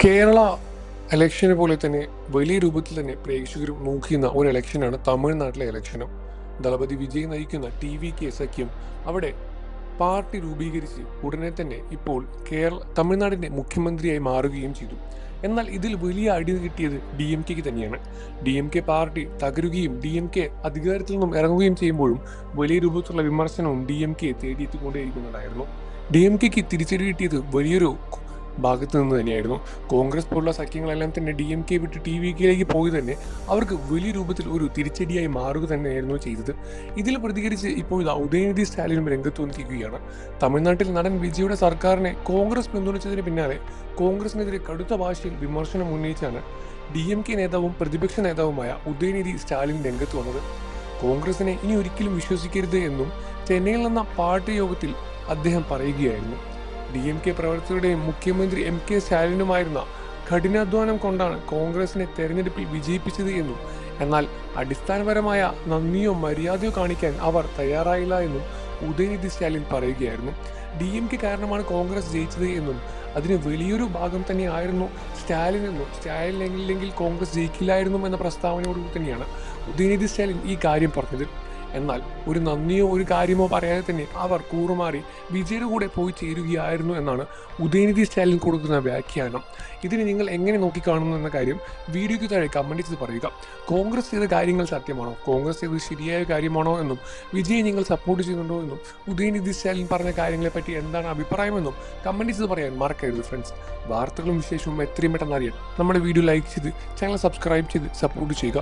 കേരള ഇലക്ഷനെ പോലെ തന്നെ വലിയ രൂപത്തിൽ തന്നെ പ്രേക്ഷകരും നോക്കിയുന്ന ഒരു ഇലക്ഷനാണ് തമിഴ്നാട്ടിലെ ഇലക്ഷനും. ദളപതി വിജയ് നയിക്കുന്ന TVK സഖ്യം അവിടെ പാർട്ടി രൂപീകരിച്ച് ഉടനെ തന്നെ ഇപ്പോൾ തമിഴ്നാടിൻ്റെ മുഖ്യമന്ത്രിയായി മാറുകയും ചെയ്തു. എന്നാൽ ഇതിൽ വലിയ അടി കിട്ടിയത് DMKക്ക് തന്നെയാണ്. DMK പാർട്ടി തകരുകയും DMK അധികാരത്തിൽ നിന്നും ഇറങ്ങുകയും ചെയ്യുമ്പോഴും വലിയ രൂപത്തിലുള്ള വിമർശനവും DMK തേടിയെത്തിക്കൊണ്ടേയിരിക്കുന്നുണ്ടായിരുന്നു. DMKക്ക് തിരിച്ചടി കിട്ടിയത് വലിയൊരു ഭാഗത്ത് നിന്ന് തന്നെയായിരുന്നു. കോൺഗ്രസ് പോലുള്ള സഖ്യങ്ങളെല്ലാം തന്നെ DMK വിട്ട് TVKയിലേക്ക് പോയി തന്നെ അവർക്ക് വലിയ രൂപത്തിൽ ഒരു തിരിച്ചടിയായി മാറുക തന്നെയായിരുന്നു ചെയ്തത്. ഇതിൽ പ്രതികരിച്ച് ഇപ്പോൾ ഉദയനിധി സ്റ്റാലിനും രംഗത്ത് വന്നിരിക്കുകയാണ്. തമിഴ്നാട്ടിൽ നടൻ വിജയുടെ സർക്കാരിനെ കോൺഗ്രസ് പിന്തുണച്ചതിന് പിന്നാലെ കോൺഗ്രസിനെതിരെ കടുത്ത ഭാഷയിൽ വിമർശനം ഉന്നയിച്ചാണ് DMK നേതാവും പ്രതിപക്ഷ നേതാവുമായ ഉദയനിധി സ്റ്റാലിൻ രംഗത്ത് വന്നത്. കോൺഗ്രസിനെ ഇനി ഒരിക്കലും വിശ്വസിക്കരുത് എന്നും ചെന്നൈയിൽ നടന്ന പാർട്ടി യോഗത്തിൽ അദ്ദേഹം പറയുകയായിരുന്നു. DMK പ്രവർത്തകരുടെയും മുഖ്യമന്ത്രി MK സ്റ്റാലിനുമായിരുന്ന കഠിനാധ്വാനം കൊണ്ടാണ് കോൺഗ്രസിനെ തെരഞ്ഞെടുപ്പിൽ വിജയിപ്പിച്ചത് എന്നും എന്നാൽ അടിസ്ഥാനപരമായ നന്ദിയോ മര്യാദയോ കാണിക്കാൻ അവർ തയ്യാറായില്ല എന്നും ഉദയനിധി സ്റ്റാലിൻ പറയുകയായിരുന്നു. DMK കാരണമാണ് കോൺഗ്രസ് ജയിച്ചത് എന്നും അതിന് വലിയൊരു ഭാഗം തന്നെയായിരുന്നു സ്റ്റാലിൻ എന്നും സ്റ്റാലിൻ കോൺഗ്രസ് ജയിക്കില്ലായിരുന്നു എന്ന പ്രസ്താവനയോടുകൂടി തന്നെയാണ് ഉദയനിധി സ്റ്റാലിൻ ഈ കാര്യം പറഞ്ഞത്. എന്നാൽ ഒരു നന്ദിയോ ഒരു കാര്യമോ പറയാതെ തന്നെ അവർ കൂറുമാറി വിജയുടെ കൂടെ പോയി ചേരുകയായിരുന്നു എന്നാണ് ഉദയനിധി സ്റ്റാലിൻ കൊടുക്കുന്ന വ്യാഖ്യാനം. ഇതിന് നിങ്ങൾ എങ്ങനെ നോക്കിക്കാണുന്നു എന്ന കാര്യം വീഡിയോയ്ക്ക് താഴെ കമൻറ്റ് ചെയ്ത് പറയുക. കോൺഗ്രസ് ചെയ്ത കാര്യങ്ങൾ സത്യമാണോ, കോൺഗ്രസ് ചെയ്തത് ശരിയായ കാര്യമാണോ എന്നും വിജയെ നിങ്ങൾ സപ്പോർട്ട് ചെയ്യുന്നുണ്ടോ എന്നും ഉദയനിധി സ്റ്റാലിൻ പറഞ്ഞ കാര്യങ്ങളെപ്പറ്റി എന്താണ് അഭിപ്രായമെന്നും കമൻറ്റ് ചെയ്ത് പറയാൻ മറക്കരുത് ഫ്രണ്ട്സ്. വാർത്തകളും വിശേഷവും എത്രയും പെട്ടെന്ന് അറിയാൻ നമ്മുടെ വീഡിയോ ലൈക്ക് ചെയ്ത് ചാനൽ സബ്സ്ക്രൈബ് ചെയ്ത് സപ്പോർട്ട് ചെയ്യുക.